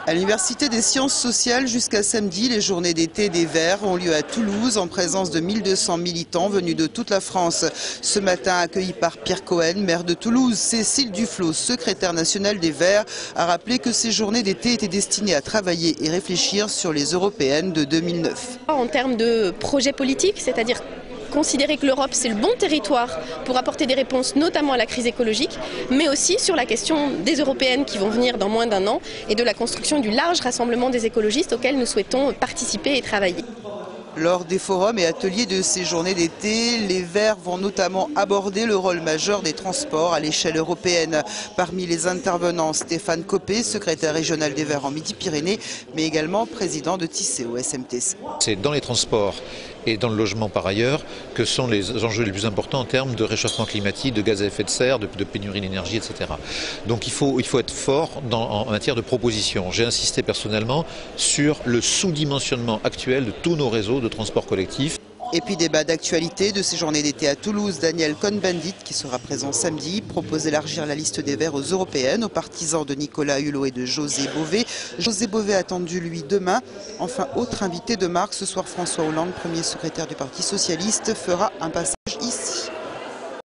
À l'Université des sciences sociales, jusqu'à samedi, les journées d'été des Verts ont lieu à Toulouse en présence de 1200 militants venus de toute la France. Ce matin, accueillis par Pierre Cohen, maire de Toulouse, Cécile Duflot, secrétaire nationale des Verts, a rappelé que ces journées d'été étaient destinées à travailler et réfléchir sur les européennes de 2009. En termes de projet politique, c'est-à-dire considérer que l'Europe c'est le bon territoire pour apporter des réponses notamment à la crise écologique, mais aussi sur la question des européennes qui vont venir dans moins d'un an et de la construction du large rassemblement des écologistes auquel nous souhaitons participer et travailler. Lors des forums et ateliers de ces journées d'été, les Verts vont notamment aborder le rôle majeur des transports à l'échelle européenne. Parmi les intervenants, Stéphane Copé, secrétaire régional des Verts en Midi-Pyrénées, mais également président de Tisséo SMTC. C'est dans les transports et dans le logement par ailleurs que sont les enjeux les plus importants en termes de réchauffement climatique, de gaz à effet de serre, de pénurie d'énergie, etc. Donc il faut être fort en matière de propositions. J'ai insisté personnellement sur le sous-dimensionnement actuel de tous nos réseaux de transport collectif. Et puis débat d'actualité de ces journées d'été à Toulouse, Daniel Cohn-Bendit, qui sera présent samedi, propose d'élargir la liste des Verts aux européennes, aux partisans de Nicolas Hulot et de José Bové. José Bové attendu, lui, demain. Enfin, autre invité de marque, ce soir, François Hollande, premier secrétaire du Parti socialiste, fera un passage.